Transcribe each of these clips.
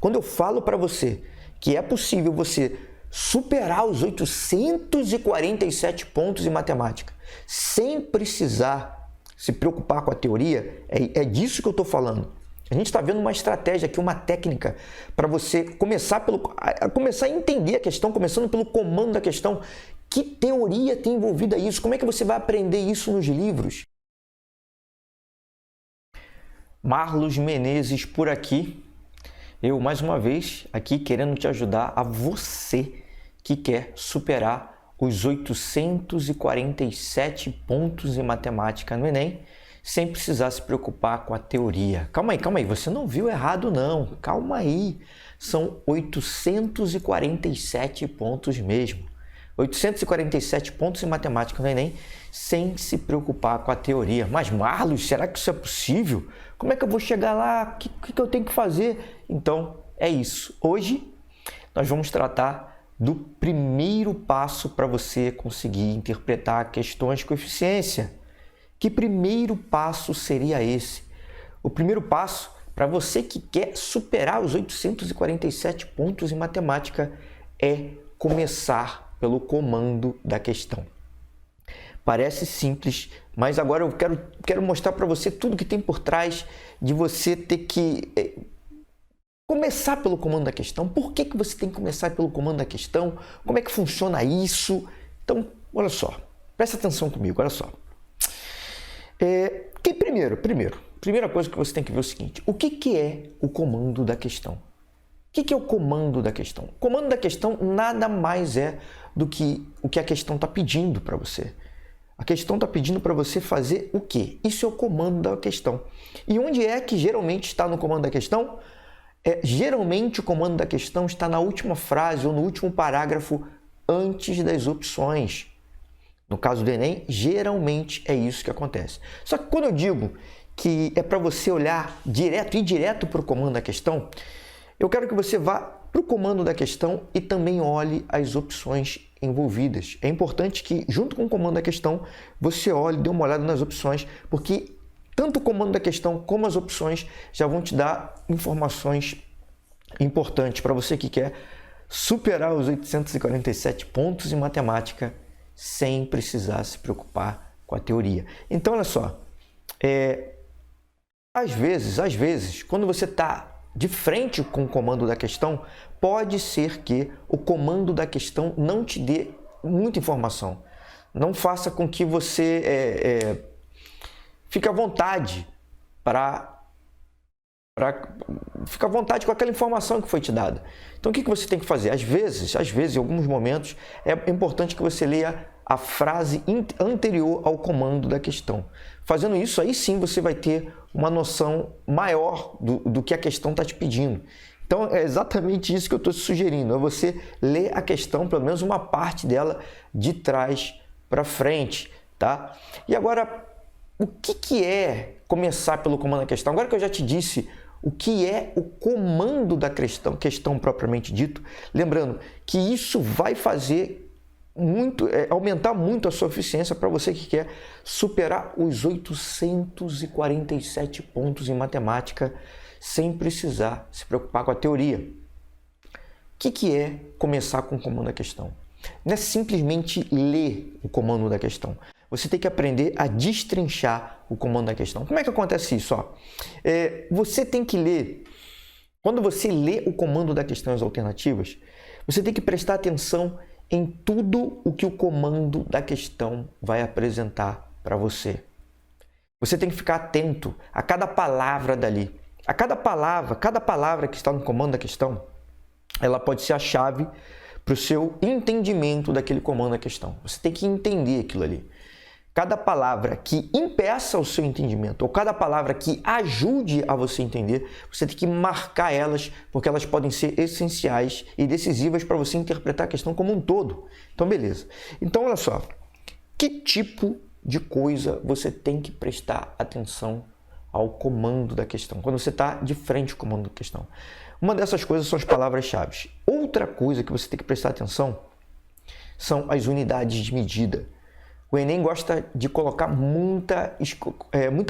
Quando eu falo para você que é possível você superar os 847 pontos em matemática sem precisar se preocupar com a teoria, é disso que eu estou falando. A gente está vendo uma estratégia aqui, uma técnica para você começar a entender a questão, começando pelo comando da questão. Que teoria tem envolvida isso? Como é que você vai aprender isso nos livros? Marlos Menezes por aqui. Eu, mais uma vez, aqui querendo te ajudar a você que quer superar os 847 pontos em matemática no Enem, sem precisar se preocupar com a teoria. Calma aí, você não viu errado não, calma aí. São 847 pontos mesmo. 847 pontos em matemática no Enem, sem se preocupar com a teoria. Mas Marlos, será que isso é possível? Como é que eu vou chegar lá? O que eu tenho que fazer? Então, é isso. Hoje, nós vamos tratar do primeiro passo para você conseguir interpretar questões de coeficiência. Que primeiro passo seria esse? O primeiro passo, para você que quer superar os 847 pontos em matemática, é começar pelo comando da questão. Parece simples, mas agora eu quero mostrar para você tudo que tem por trás de você ter que começar pelo comando da questão. Por que você tem que começar pelo comando da questão? Como é que funciona isso? Então, olha só, presta atenção comigo, olha só. Primeira coisa que você tem que ver é o seguinte: o que é o comando da questão? O que é o comando da questão? O comando da questão nada mais é do que o que a questão está pedindo para você. A questão está pedindo para você fazer o quê? Isso é o comando da questão. E onde é que geralmente está no comando da questão? Geralmente o comando da questão está na última frase ou no último parágrafo antes das opções. No caso do Enem, geralmente é isso que acontece. Só que quando eu digo que é para você olhar ir direto para o comando da questão, eu quero que você vá para o comando da questão e também olhe as opções envolvidas. É importante que, junto com o comando da questão, você olhe, dê uma olhada nas opções, porque tanto o comando da questão como as opções já vão te dar informações importantes para você que quer superar os 847 pontos em matemática sem precisar se preocupar com a teoria. Então, olha só, às vezes, quando você está de frente com o comando da questão, pode ser que o comando da questão não te dê muita informação. Não faça com que você fique à vontade fica à vontade com aquela informação que foi te dada. Então, o que você tem que fazer? Às vezes, em alguns momentos, é importante que você leia a frase anterior ao comando da questão. Fazendo isso, aí sim você vai ter uma noção maior do que a questão está te pedindo. Então, é exatamente isso que eu estou te sugerindo. É você ler a questão, pelo menos uma parte dela, de trás para frente, tá? E agora, o que é começar pelo comando da questão? Agora que eu já te disse o que é o comando da questão propriamente dito, lembrando que isso vai fazer aumentar muito a sua eficiência para você que quer superar os 847 pontos em matemática sem precisar se preocupar com a teoria. O que é começar com o comando da questão? Não é simplesmente ler o comando da questão. Você tem que aprender a destrinchar o comando da questão. Como é que acontece isso? Você tem que ler. Quando você lê o comando da questão e as alternativas, você tem que prestar atenção em tudo o que o comando da questão vai apresentar para você. Você tem que ficar atento a cada palavra dali. Cada palavra que está no comando da questão, ela pode ser a chave para o seu entendimento daquele comando da questão. Você tem que entender aquilo ali. Cada palavra que impeça o seu entendimento ou cada palavra que ajude a você entender, você tem que marcar elas, porque elas podem ser essenciais e decisivas para você interpretar a questão como um todo. Então, beleza. Então, olha só. Que tipo de coisa você tem que prestar atenção ao comando da questão, quando você está de frente ao comando da questão? Uma dessas coisas são as palavras-chave. Outra coisa que você tem que prestar atenção são as unidades de medida. O Enem gosta de colocar muita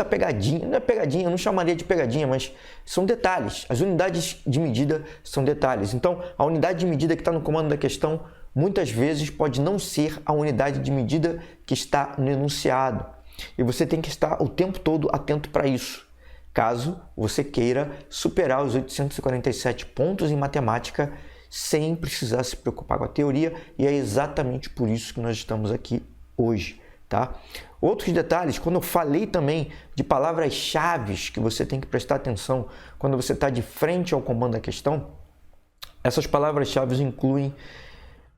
pegadinha. Não é pegadinha, eu não chamaria de pegadinha, mas são detalhes. As unidades de medida são detalhes. Então, a unidade de medida que está no comando da questão, muitas vezes pode não ser a unidade de medida que está no enunciado. E você tem que estar o tempo todo atento para isso, caso você queira superar os 847 pontos em matemática sem precisar se preocupar com a teoria, e é exatamente por isso que nós estamos aqui hoje, tá? Outros detalhes, quando eu falei também de palavras-chave que você tem que prestar atenção quando você está de frente ao comando da questão, essas palavras-chave incluem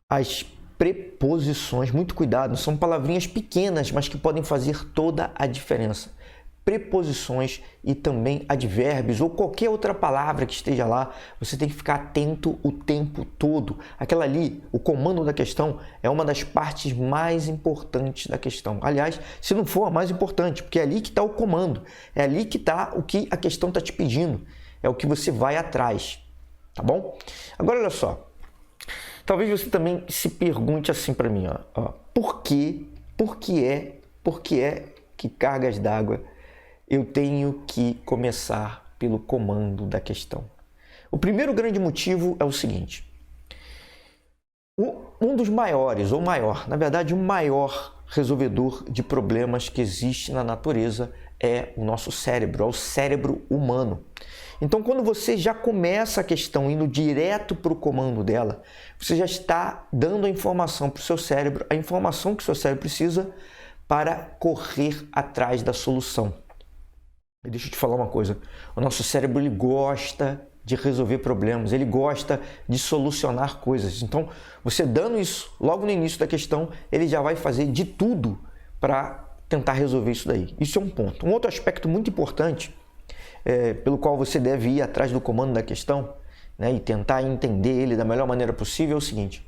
as preposições. Muito cuidado, são palavrinhas pequenas, mas que podem fazer toda a diferença. Preposições e também advérbios ou qualquer outra palavra que esteja lá, você tem que ficar atento o tempo todo. Aquela ali, o comando da questão, é uma das partes mais importantes da questão. Aliás, se não for a mais importante, porque é ali que está o comando, é ali que está o que a questão está te pedindo, é o que você vai atrás, tá bom? Agora, olha só, talvez você também se pergunte assim para mim, ó, por que é que cargas d'água eu tenho que começar pelo comando da questão? O primeiro grande motivo é o seguinte: um dos maiores, ou maior, na verdade, o maior resolvedor de problemas que existe na natureza é o nosso cérebro, é o cérebro humano. Então, quando você já começa a questão indo direto para o comando dela, você já está dando a informação para o seu cérebro, a informação que o seu cérebro precisa para correr atrás da solução. E deixa eu te falar uma coisa, o nosso cérebro ele gosta de resolver problemas, ele gosta de solucionar coisas. Então, você dando isso logo no início da questão, ele já vai fazer de tudo para tentar resolver isso daí. Isso é um ponto. Um outro aspecto muito importante, pelo qual você deve ir atrás do comando da questão, né, e tentar entender ele da melhor maneira possível, é o seguinte: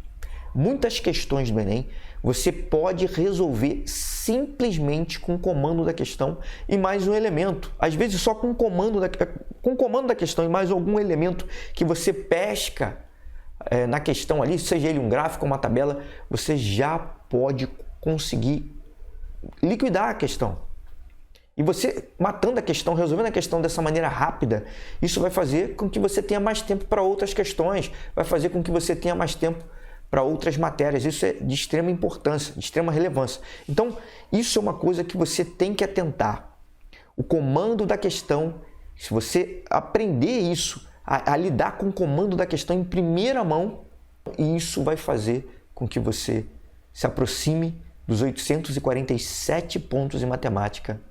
muitas questões do Enem você pode resolver simplesmente com o comando da questão e mais um elemento. Às vezes só com o comando da questão e mais algum elemento que você pesca na questão ali, seja ele um gráfico ou uma tabela, você já pode conseguir liquidar a questão. E você matando a questão, resolvendo a questão dessa maneira rápida, isso vai fazer com que você tenha mais tempo para outras questões, vai fazer com que você tenha mais tempo para outras matérias. Isso é de extrema importância, de extrema relevância. Então, isso é uma coisa que você tem que atentar. O comando da questão, se você aprender isso, a lidar com o comando da questão em primeira mão, isso vai fazer com que você se aproxime dos 847 pontos em matemática,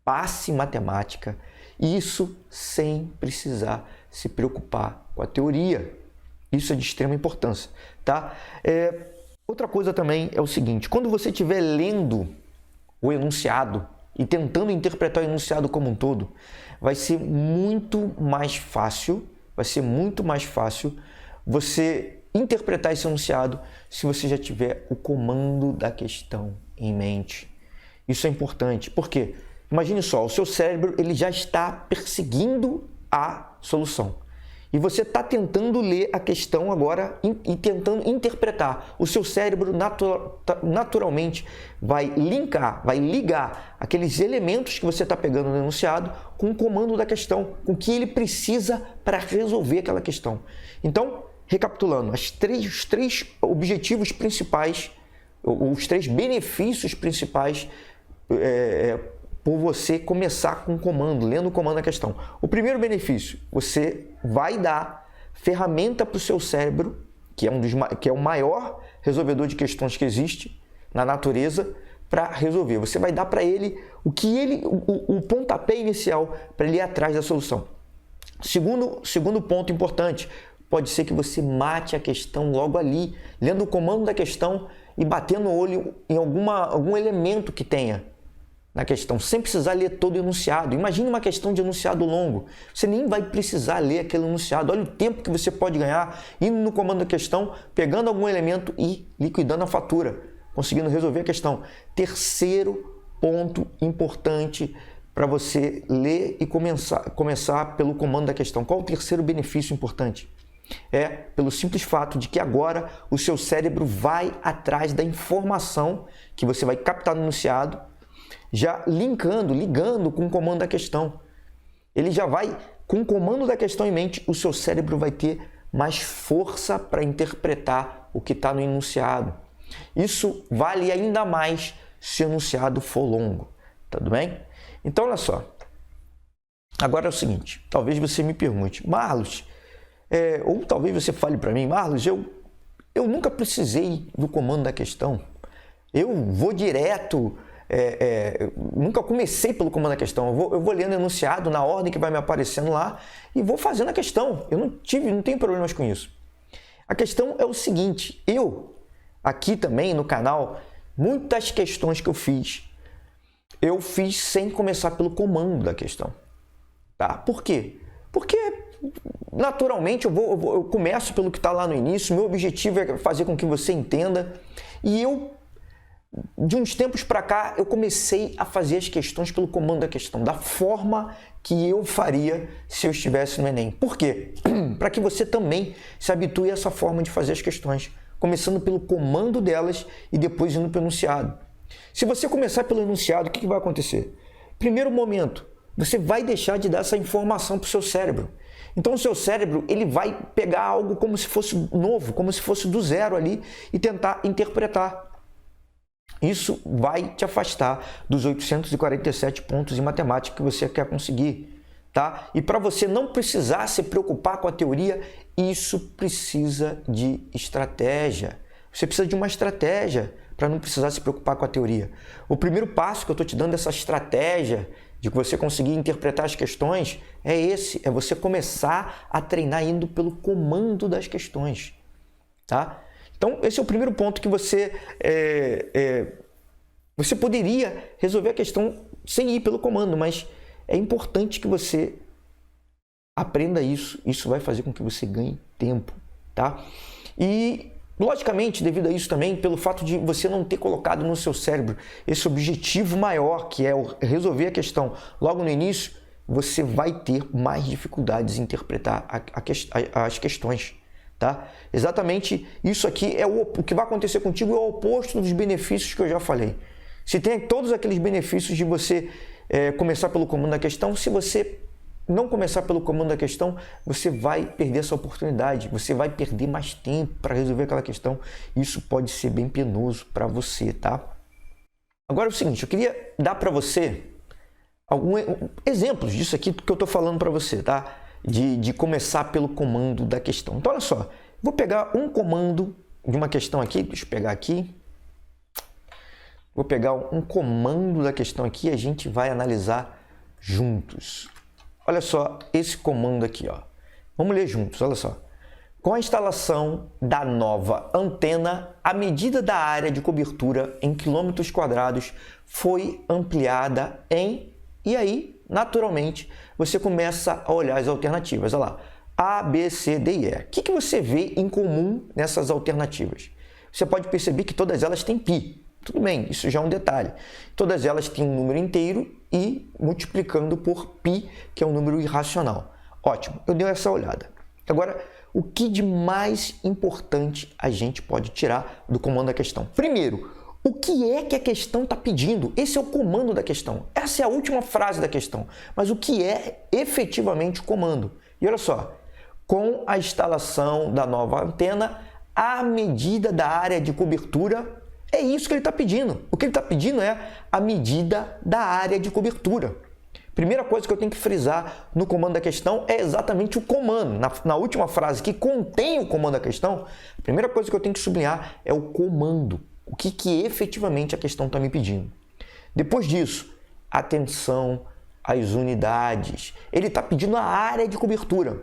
passe em matemática, isso sem precisar se preocupar com a teoria. Isso é de extrema importância, tá? Outra coisa também é o seguinte: quando você estiver lendo o enunciado e tentando interpretar o enunciado como um todo, vai ser muito mais fácil você interpretar esse enunciado se você já tiver o comando da questão em mente. Isso é importante, porque imagine só, o seu cérebro ele já está perseguindo a solução. E você está tentando ler a questão agora e tentando interpretar. O seu cérebro naturalmente vai ligar aqueles elementos que você está pegando no enunciado com o comando da questão, com o que ele precisa para resolver aquela questão. Então, recapitulando, os três objetivos principais, os três benefícios principais por você começar com o comando, lendo o comando da questão. O primeiro benefício, você vai dar ferramenta para o seu cérebro, que é o maior resolvedor de questões que existe na natureza, para resolver. Você vai dar para ele o pontapé inicial para ele ir atrás da solução. Segundo ponto importante, pode ser que você mate a questão logo ali, lendo o comando da questão e batendo o olho em algum elemento que tenha na questão, sem precisar ler todo o enunciado. Imagine uma questão de enunciado longo. Você nem vai precisar ler aquele enunciado. Olha o tempo que você pode ganhar indo no comando da questão, pegando algum elemento e liquidando a fatura, conseguindo resolver a questão. Terceiro ponto importante para você ler e começar pelo comando da questão. Qual o terceiro benefício importante? É pelo simples fato de que agora o seu cérebro vai atrás da informação que você vai captar no enunciado, já ligando com o comando da questão. Ele já vai, com o comando da questão em mente, o seu cérebro vai ter mais força para interpretar o que está no enunciado. Isso vale ainda mais se o enunciado for longo, tudo bem? Então, olha só. Agora é o seguinte, talvez você me pergunte, Marlos, ou talvez você fale para mim, Marlos, eu nunca precisei do comando da questão. Eu vou direto, nunca comecei pelo comando da questão. Eu vou lendo o enunciado na ordem que vai me aparecendo lá e vou fazendo a questão. Eu não tenho problemas com isso. A questão é o seguinte, aqui também no canal, muitas questões que eu fiz sem começar pelo comando da questão. Tá? Por quê? Porque naturalmente eu começo pelo que está lá no início, meu objetivo é fazer com que você entenda, e de uns tempos para cá, eu comecei a fazer as questões pelo comando da questão, da forma que eu faria se eu estivesse no Enem. Por quê? Para que você também se habitue a essa forma de fazer as questões, começando pelo comando delas e depois indo para o enunciado. Se você começar pelo enunciado, o que vai acontecer? Primeiro momento, você vai deixar de dar essa informação para o seu cérebro. Então o seu cérebro ele vai pegar algo como se fosse novo, como se fosse do zero ali e tentar interpretar. Isso vai te afastar dos 847 pontos em matemática que você quer conseguir, tá? E para você não precisar se preocupar com a teoria, isso precisa de estratégia. Você precisa de uma estratégia para não precisar se preocupar com a teoria. O primeiro passo que eu estou te dando dessa estratégia de você conseguir interpretar as questões é você começar a treinar indo pelo comando das questões, tá? Então, esse é o primeiro ponto que você poderia resolver a questão sem ir pelo comando, mas é importante que você aprenda isso. Isso vai fazer com que você ganhe tempo, tá? E, logicamente, devido a isso também, pelo fato de você não ter colocado no seu cérebro esse objetivo maior, que é resolver a questão logo no início, você vai ter mais dificuldades em interpretar as questões. Tá? Exatamente isso aqui o que vai acontecer contigo é o oposto dos benefícios que eu já falei. Se tem todos aqueles benefícios de você começar pelo comando da questão, se você não começar pelo comando da questão, você vai perder essa oportunidade, você vai perder mais tempo para resolver aquela questão. Isso pode ser bem penoso para você, tá? Agora é o seguinte, eu queria dar para você alguns exemplos disso aqui que eu estou falando para você, tá? De começar pelo comando da questão. Então, olha só, vou pegar um comando de uma questão aqui, deixa eu pegar aqui. Vou pegar um comando da questão aqui e a gente vai analisar juntos. Olha só esse comando aqui, ó. Vamos ler juntos, olha só. Com a instalação da nova antena, a medida da área de cobertura em quilômetros quadrados foi ampliada em... E aí, naturalmente, você começa a olhar as alternativas. Olha lá, A, B, C, D e E. O que você vê em comum nessas alternativas? Você pode perceber que todas elas têm π. Tudo bem, isso já é um detalhe. Todas elas têm um número inteiro e multiplicando por π, que é um número irracional. Ótimo, eu dei essa olhada. Agora, o que de mais importante a gente pode tirar do comando da questão? Primeiro, o que é que a questão está pedindo? Esse é o comando da questão. Essa é a última frase da questão. Mas o que é efetivamente o comando? E olha só, com a instalação da nova antena, a medida da área de cobertura, é isso que ele está pedindo. O que ele está pedindo é a medida da área de cobertura. Primeira coisa que eu tenho que frisar no comando da questão é exatamente o comando. Na última frase que contém o comando da questão, a primeira coisa que eu tenho que sublinhar é o comando. O que efetivamente a questão está me pedindo. Depois disso, atenção às unidades. Ele está pedindo a área de cobertura.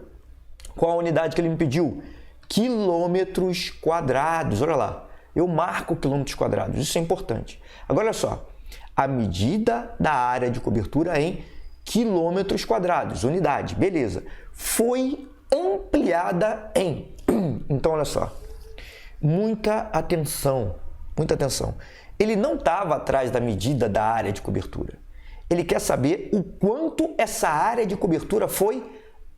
Qual a unidade que ele me pediu? Quilômetros quadrados. Olha lá, eu marco quilômetros quadrados. Isso é importante. Agora, olha só. A medida da área de cobertura em quilômetros quadrados. Unidade, beleza. Foi ampliada em... Então, olha só. Muita atenção. Muita atenção. Ele não estava atrás da medida da área de cobertura. Ele quer saber o quanto essa área de cobertura foi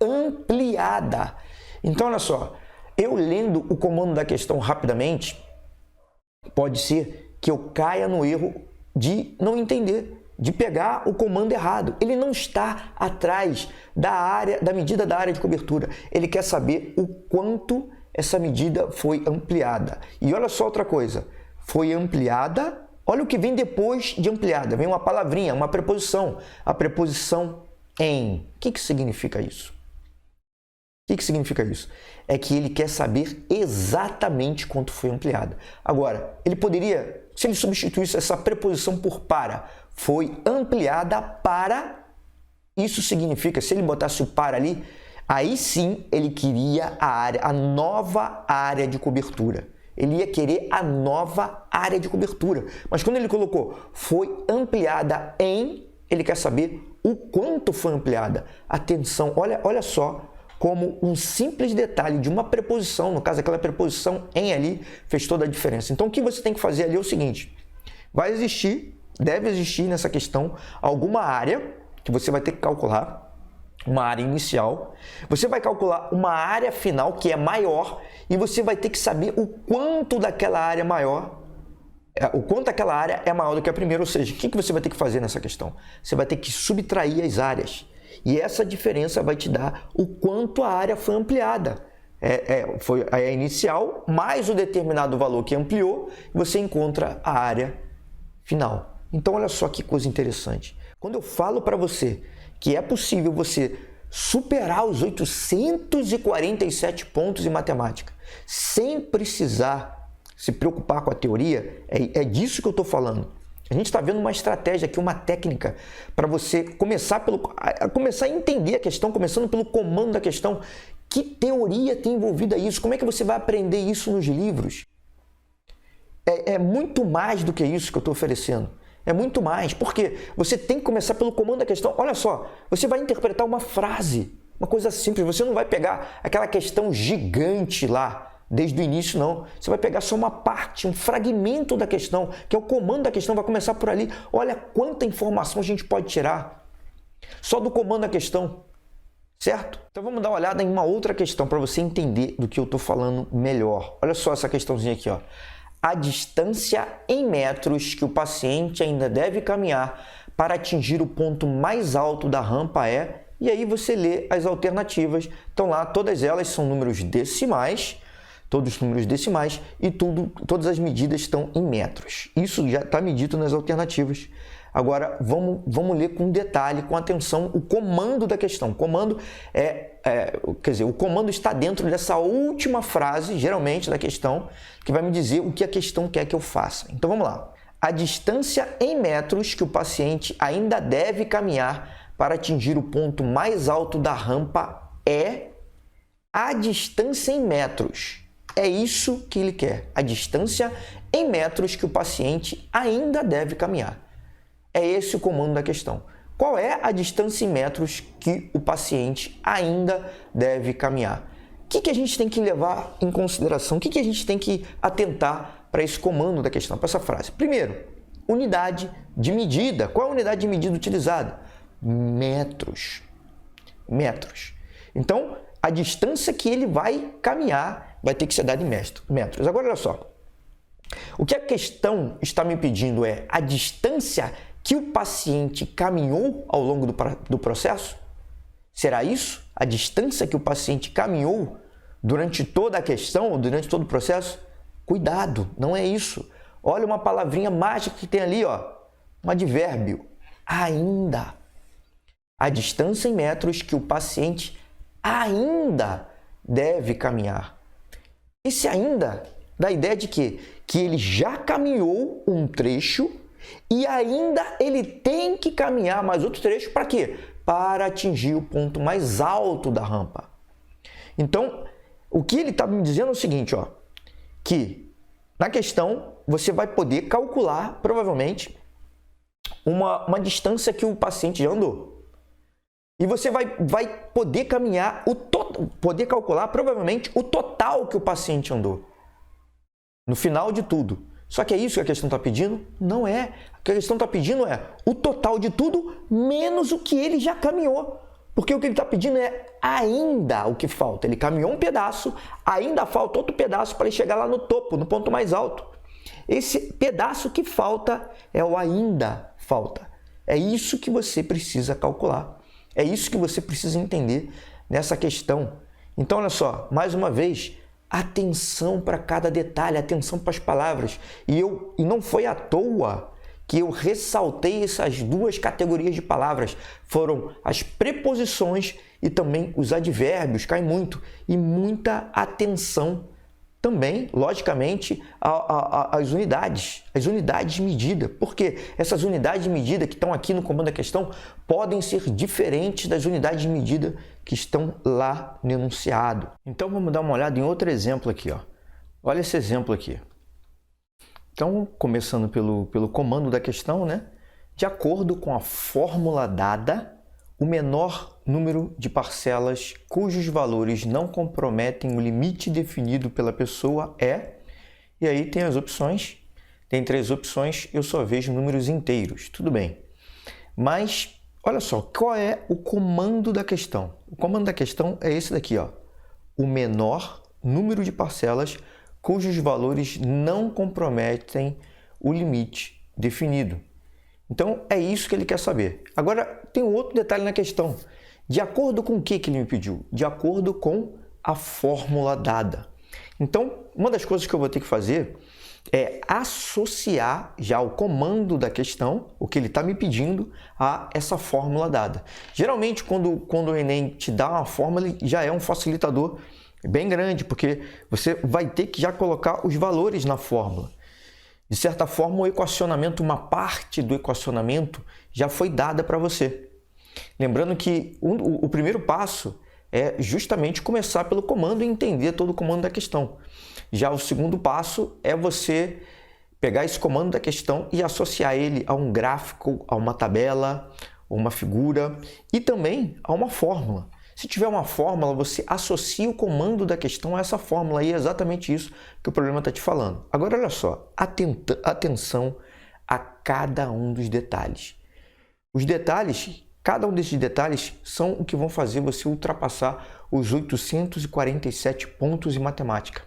ampliada. Então, olha só, eu lendo o comando da questão rapidamente, pode ser que eu caia no erro de não entender, de pegar o comando errado. Ele não está atrás da medida da área de cobertura. Ele quer saber o quanto essa medida foi ampliada. E olha só outra coisa, foi ampliada, olha o que vem depois de ampliada, vem uma palavrinha, uma preposição, a preposição em. O que significa isso? O que significa isso? É que ele quer saber exatamente quanto foi ampliada. Agora, ele poderia, se ele substituísse essa preposição por para, foi ampliada para, isso significa, se ele botasse o para ali, aí sim ele queria a nova área de cobertura. Ele ia querer a nova área de cobertura. Mas quando ele colocou foi ampliada em, ele quer saber o quanto foi ampliada. Atenção, olha só como um simples detalhe de uma preposição, no caso aquela preposição em ali, fez toda a diferença. Então o que você tem que fazer ali é o seguinte, deve existir nessa questão alguma área que você vai ter que calcular, uma área inicial, você vai calcular uma área final que é maior e você vai ter que saber o quanto daquela área maior, o quanto aquela área é maior do que a primeira, ou seja, o que você vai ter que fazer nessa questão? Você vai ter que subtrair as áreas. E essa diferença vai te dar o quanto a área foi ampliada. Foi a inicial mais o determinado valor que ampliou, você encontra a área final. Então, olha só que coisa interessante. Quando eu falo para você que é possível você superar os 847 pontos em matemática sem precisar se preocupar com a teoria, é disso que eu estou falando. A gente está vendo uma estratégia aqui, uma técnica para você começar a entender a questão, começando pelo comando da questão. Que teoria tem envolvida isso? Como é que você vai aprender isso nos livros? É muito mais do que isso que eu estou oferecendo. É muito mais, porque você tem que começar pelo comando da questão. Olha só, você vai interpretar uma frase, uma coisa simples. Você não vai pegar aquela questão gigante lá, desde o início, não. Você vai pegar só uma parte, um fragmento da questão, que é o comando da questão, vai começar por ali. Olha quanta informação a gente pode tirar só do comando da questão, certo? Então vamos dar uma olhada em uma outra questão para você entender do que eu estou falando melhor. Olha só essa questãozinha aqui, ó. A distância em metros que o paciente ainda deve caminhar para atingir o ponto mais alto da rampa é... E aí você lê as alternativas. Então lá, todas elas são números decimais, todos os números decimais e todas as medidas estão em metros. Isso já está medido nas alternativas. Agora, vamos ler com detalhe, com atenção, o comando da questão. O comando o comando está dentro dessa última frase, geralmente, da questão, que vai me dizer o que a questão quer que eu faça. Então, vamos lá. A distância em metros que o paciente ainda deve caminhar para atingir o ponto mais alto da rampa é a distância em metros. É isso que ele quer, a distância em metros que o paciente ainda deve caminhar. É esse o comando da questão. Qual é a distância em metros que o paciente ainda deve caminhar? O que a gente tem que levar em consideração? O que a gente tem que atentar para esse comando da questão, para essa frase? Primeiro, unidade de medida. Qual é a unidade de medida utilizada? Metros. Metros. Então, a distância que ele vai caminhar vai ter que ser dada em metros. Agora, olha só. O que a questão está me pedindo é a distância que o paciente caminhou ao longo do processo? Será isso? A distância que o paciente caminhou durante toda a questão ou durante todo o processo? Cuidado, não é isso. Olha uma palavrinha mágica que tem ali, ó, um advérbio. Ainda. A distância em metros que o paciente ainda deve caminhar. Esse ainda dá a ideia de que ele já caminhou um trecho e ainda ele tem que caminhar mais outro trecho para quê? Para atingir o ponto mais alto da rampa. Então, o que ele está me dizendo é o seguinte, ó, que na questão você vai poder calcular, provavelmente, uma distância que o paciente já andou. E você vai poder caminhar, poder calcular provavelmente o total que o paciente andou. No final de tudo. Só que é isso que a questão está pedindo? Não é. O que a questão está pedindo é o total de tudo menos o que ele já caminhou. Porque o que ele está pedindo é ainda o que falta. Ele caminhou um pedaço, ainda falta outro pedaço para ele chegar lá no topo, no ponto mais alto. Esse pedaço que falta é o ainda falta. É isso que você precisa calcular. É isso que você precisa entender nessa questão. Então, olha só, mais uma vez, atenção para cada detalhe, atenção para as palavras. E não foi à toa que eu ressaltei essas duas categorias de palavras. Foram as preposições e também os advérbios, cai muito. E muita atenção também, logicamente, às unidades de medida. Porque essas unidades de medida que estão aqui no comando da questão podem ser diferentes das unidades de medida que estão lá no enunciado. Então, vamos dar uma olhada em outro exemplo aqui. Olha esse exemplo aqui. Então, começando pelo comando da questão, né? De acordo com a fórmula dada, o menor número de parcelas cujos valores não comprometem o limite definido pela pessoa é... E aí tem as opções. Tem 3 opções, eu só vejo números inteiros. Tudo bem. Mas, olha só, qual é o comando da questão? O comando da questão é esse daqui, ó. O menor número de parcelas cujos valores não comprometem o limite definido. Então, é isso que ele quer saber. Agora, tem um outro detalhe na questão. De acordo com o que ele me pediu? De acordo com a fórmula dada. Então, uma das coisas que eu vou ter que fazer é associar já o comando da questão, o que ele está me pedindo, a essa fórmula dada. Geralmente, quando o Enem te dá uma fórmula, ele já é um facilitador bem grande, porque você vai ter que já colocar os valores na fórmula. De certa forma, o equacionamento, uma parte do equacionamento já foi dada para você. Lembrando que o primeiro passo é justamente começar pelo comando e entender todo o comando da questão. Já o segundo passo é você pegar esse comando da questão e associar ele a um gráfico, a uma tabela, a uma figura e também a uma fórmula. Se tiver uma fórmula, você associa o comando da questão a essa fórmula e é exatamente isso que o problema está te falando. Agora, olha só, atenção a cada um dos detalhes. Os detalhes, cada um desses detalhes são o que vão fazer você ultrapassar os 847 pontos em matemática,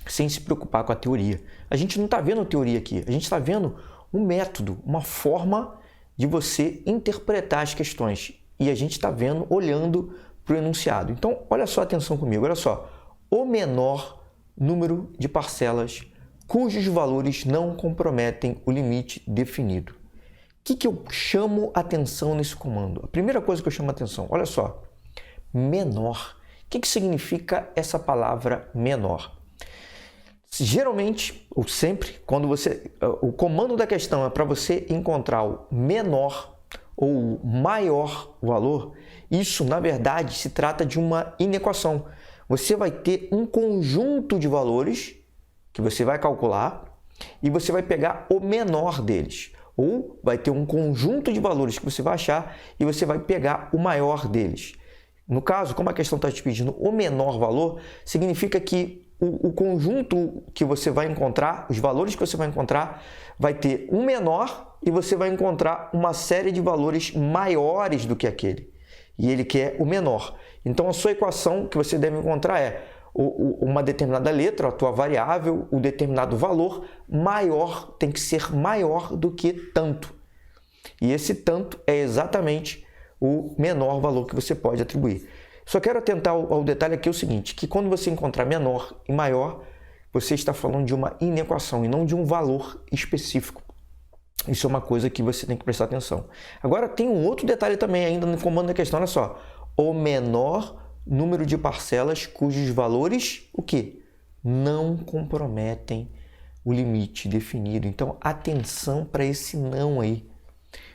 sem se preocupar com a teoria. A gente não está vendo teoria aqui, a gente está vendo um método, uma forma de você interpretar as questões. E a gente está vendo, olhando para o enunciado. Então, olha só, atenção comigo, olha só. O menor número de parcelas cujos valores não comprometem o limite definido. O que eu chamo atenção nesse comando? A primeira coisa que eu chamo atenção, olha só, menor. O que significa essa palavra menor? Geralmente, ou sempre, quando o comando da questão é para você encontrar o menor ou maior valor, isso, na verdade, se trata de uma inequação. Você vai ter um conjunto de valores que você vai calcular e você vai pegar o menor deles. Ou vai ter um conjunto de valores que você vai achar e você vai pegar o maior deles. No caso, como a questão está te pedindo o menor valor, significa que o conjunto que você vai encontrar, os valores que você vai encontrar, vai ter um menor e você vai encontrar uma série de valores maiores do que aquele. E ele quer o menor. Então, a sua equação que você deve encontrar é uma determinada letra, a tua variável, o determinado valor maior, tem que ser maior do que tanto. E esse tanto é exatamente o menor valor que você pode atribuir. Só quero atentar ao detalhe aqui o seguinte, que quando você encontrar menor e maior, você está falando de uma inequação e não de um valor específico. Isso é uma coisa que você tem que prestar atenção. Agora tem um outro detalhe também ainda no comando da questão, olha só. O menor número de parcelas cujos valores, o quê? Não comprometem o limite definido. Então, atenção para esse não aí.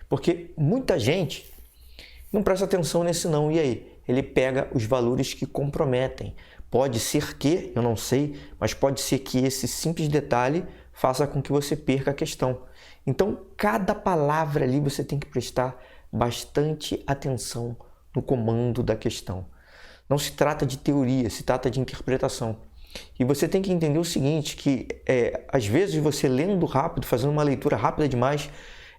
Porque muita gente não presta atenção nesse não. E aí? Ele pega os valores que comprometem. Pode ser que, eu não sei, mas pode ser que esse simples detalhe faça com que você perca a questão. Então, cada palavra ali você tem que prestar bastante atenção no comando da questão. Não se trata de teoria, se trata de interpretação. E você tem que entender o seguinte, que às vezes você lendo rápido, fazendo uma leitura rápida demais,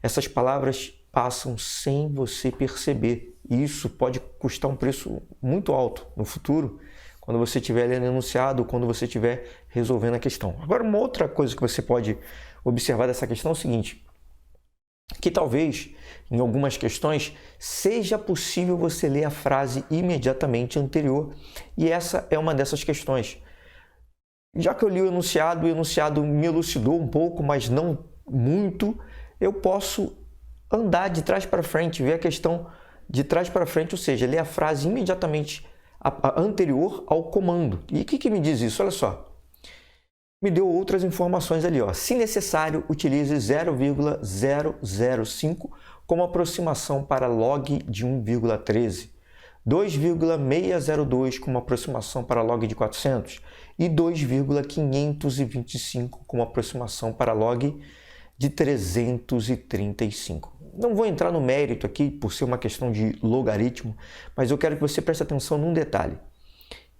essas palavras passam sem você perceber. E isso pode custar um preço muito alto no futuro, quando você estiver lendo enunciado, quando você estiver resolvendo a questão. Agora, uma outra coisa que você pode observar dessa questão é o seguinte, que talvez, em algumas questões, seja possível você ler a frase imediatamente anterior, e essa é uma dessas questões. Já que eu li o enunciado me elucidou um pouco, mas não muito, eu posso andar de trás para frente, ver a questão de trás para frente, ou seja, ler a frase imediatamente anterior ao comando. E o que me diz isso? Olha só. Me deu outras informações ali. Ó. Se necessário, utilize 0,005 como aproximação para log de 1,13, 2,602 como aproximação para log de 400 e 2,525 como aproximação para log de 335. Não vou entrar no mérito aqui por ser uma questão de logaritmo, mas eu quero que você preste atenção num detalhe.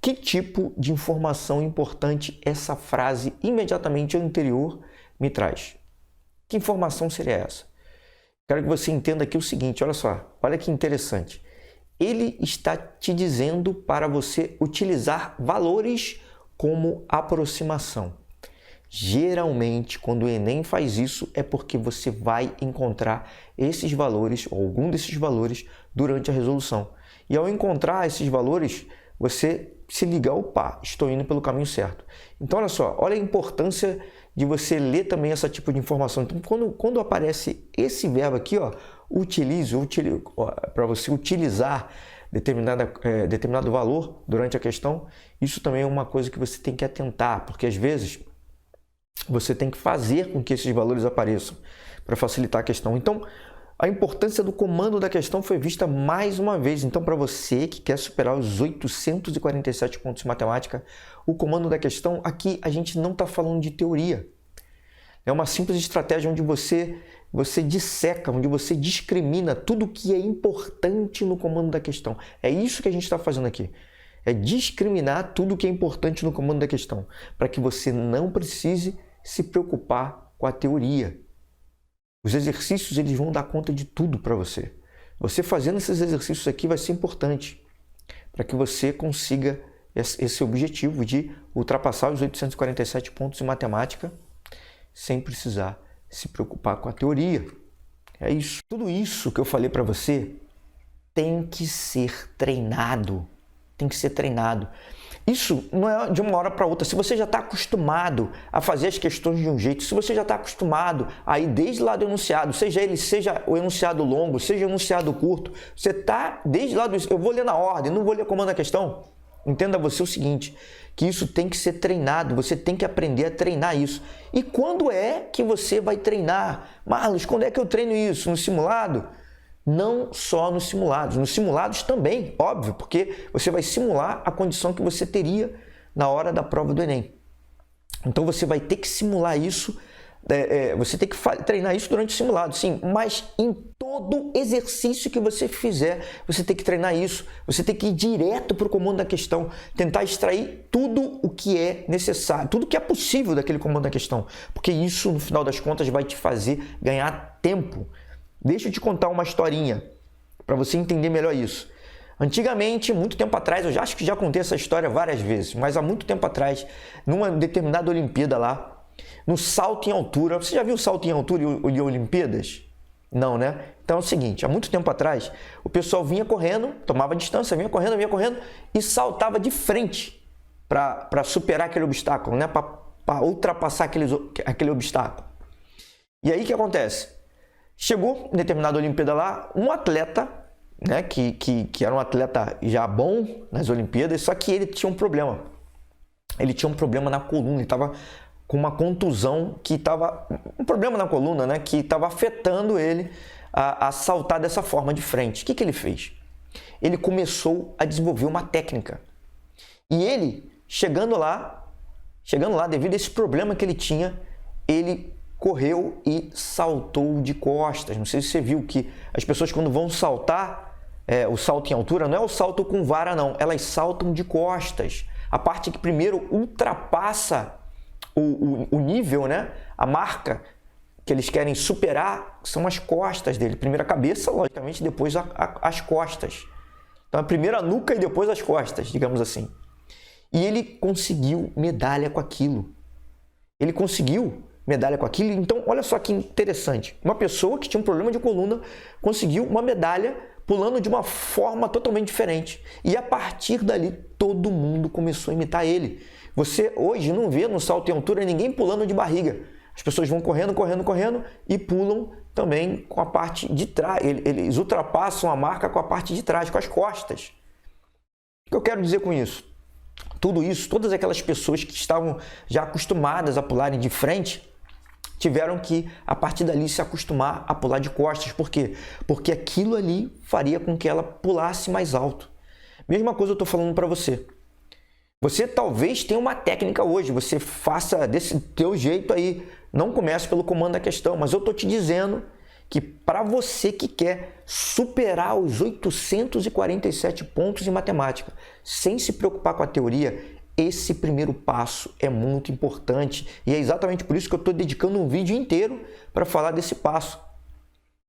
Que tipo de informação importante essa frase imediatamente anterior me traz? Que informação seria essa? Quero que você entenda aqui o seguinte, olha só, olha que interessante. Ele está te dizendo para você utilizar valores como aproximação. Geralmente, quando o Enem faz isso, é porque você vai encontrar esses valores, ou algum desses valores, durante a resolução. E ao encontrar esses valores, você se liga, opa, estou indo pelo caminho certo. Então, olha só, olha a importância de você ler também esse tipo de informação. Então, quando aparece esse verbo aqui, ó, para você utilizar determinado valor durante a questão, isso também é uma coisa que você tem que atentar, porque às vezes você tem que fazer com que esses valores apareçam para facilitar a questão. Então, a importância do comando da questão foi vista mais uma vez. Então, para você que quer superar os 847 pontos de matemática, o comando da questão, aqui a gente não está falando de teoria. É uma simples estratégia onde você disseca, onde você discrimina tudo que é importante no comando da questão. É isso que a gente está fazendo aqui. É discriminar tudo que é importante no comando da questão, para que você não precise se preocupar com a teoria. Os exercícios eles vão dar conta de tudo para você. Você fazendo esses exercícios aqui vai ser importante para que você consiga esse objetivo de ultrapassar os 847 pontos em matemática sem precisar se preocupar com a teoria. É isso. Tudo isso que eu falei para você tem que ser treinado. Tem que ser treinado. Isso não é de uma hora para outra. Se você já está acostumado a fazer as questões de um jeito, se você já está acostumado a ir desde lá do enunciado, seja o enunciado longo, seja o enunciado curto, você está desde lá do... Eu vou ler na ordem, não vou ler comando da questão. Entenda você o seguinte, que isso tem que ser treinado, você tem que aprender a treinar isso. E quando é que você vai treinar? Marlos, quando é que eu treino isso? No simulado? Não só nos simulados também, óbvio, porque você vai simular a condição que você teria na hora da prova do Enem. Então você vai ter que simular isso, você tem que treinar isso durante o simulado, sim, mas em todo exercício que você fizer, você tem que treinar isso, você tem que ir direto para o comando da questão, tentar extrair tudo o que é necessário, tudo que é possível daquele comando da questão, porque isso, no final das contas, vai te fazer ganhar tempo. Deixa eu te contar uma historinha para você entender melhor isso. Antigamente, muito tempo atrás, eu acho que já contei essa história várias vezes, mas há muito tempo atrás, numa determinada Olimpíada lá, no salto em altura, você já viu salto em altura e Olimpíadas? Não, né? Então é o seguinte, há muito tempo atrás, o pessoal vinha correndo, tomava distância, vinha correndo e saltava de frente para superar aquele obstáculo, né? Para ultrapassar aquele obstáculo. E aí o que acontece? Chegou em determinada Olimpíada lá, um atleta, né, que era um atleta já bom nas Olimpíadas, só que ele tinha um problema. Ele tinha um problema na coluna, ele estava com uma contusão que estava... Um problema na coluna, né, que estava afetando ele a saltar dessa forma de frente. O que ele fez? Ele começou a desenvolver uma técnica. E ele, chegando lá, devido a esse problema que ele tinha, ele correu e saltou de costas. Não sei se você viu que as pessoas quando vão saltar, o salto em altura não é o salto com vara não, elas saltam de costas. A parte que primeiro ultrapassa o nível, né? A marca que eles querem superar são as costas dele. Primeiro a cabeça, logicamente, depois as costas. Então, primeiro a nuca e depois as costas, digamos assim. E ele conseguiu medalha com aquilo. Ele conseguiu medalha com aquilo. Então, olha só que interessante. Uma pessoa que tinha um problema de coluna conseguiu uma medalha pulando de uma forma totalmente diferente. E a partir dali, todo mundo começou a imitar ele. Você hoje não vê no salto em altura ninguém pulando de barriga. As pessoas vão correndo, correndo, correndo e pulam também com a parte de trás. Eles ultrapassam a marca com a parte de trás, com as costas. O que eu quero dizer com isso? Tudo isso, todas aquelas pessoas que estavam já acostumadas a pularem de frente, tiveram que, a partir dali, se acostumar a pular de costas. Por quê? Porque aquilo ali faria com que ela pulasse mais alto. Mesma coisa eu estou falando para você. Você talvez tenha uma técnica hoje, você faça desse teu jeito aí. Não comece pelo comando da questão, mas eu estou te dizendo que para você que quer superar os 847 pontos em matemática, sem se preocupar com a teoria, esse primeiro passo é muito importante. E é exatamente por isso que eu estou dedicando um vídeo inteiro para falar desse passo,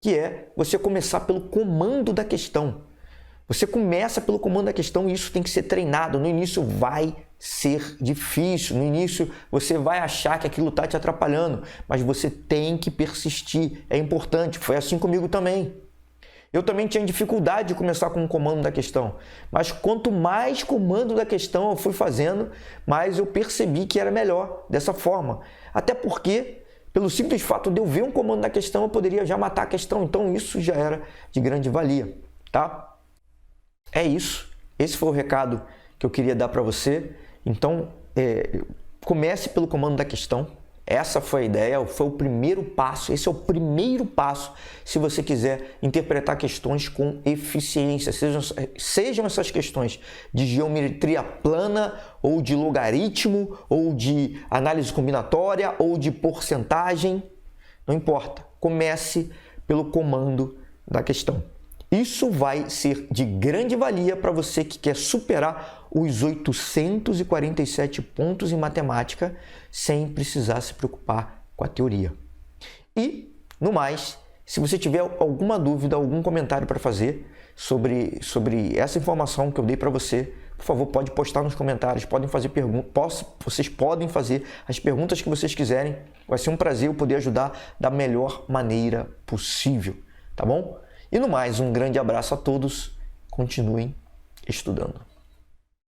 que é você começar pelo comando da questão. Você começa pelo comando da questão e isso tem que ser treinado. No início vai ser difícil, no início você vai achar que aquilo está te atrapalhando, mas você tem que persistir, é importante. Foi assim comigo também. Eu também tinha dificuldade de começar com o comando da questão, mas quanto mais comando da questão eu fui fazendo, mais eu percebi que era melhor dessa forma. Até porque, pelo simples fato de eu ver um comando da questão, eu poderia já matar a questão, então isso já era de grande valia, tá? É isso. Esse foi o recado que eu queria dar para você. Então, comece pelo comando da questão. Essa foi a ideia, foi o primeiro passo. Esse é o primeiro passo se você quiser interpretar questões com eficiência. Sejam essas questões de geometria plana, ou de logaritmo, ou de análise combinatória, ou de porcentagem. Não importa. Comece pelo comando da questão. Isso vai ser de grande valia para você que quer superar os 847 pontos em matemática sem precisar se preocupar com a teoria. E, no mais, se você tiver alguma dúvida, algum comentário para fazer sobre essa informação que eu dei para você, por favor, pode postar nos comentários, vocês podem fazer as perguntas que vocês quiserem. Vai ser um prazer eu poder ajudar da melhor maneira possível, tá bom? E no mais, um grande abraço a todos. Continuem estudando.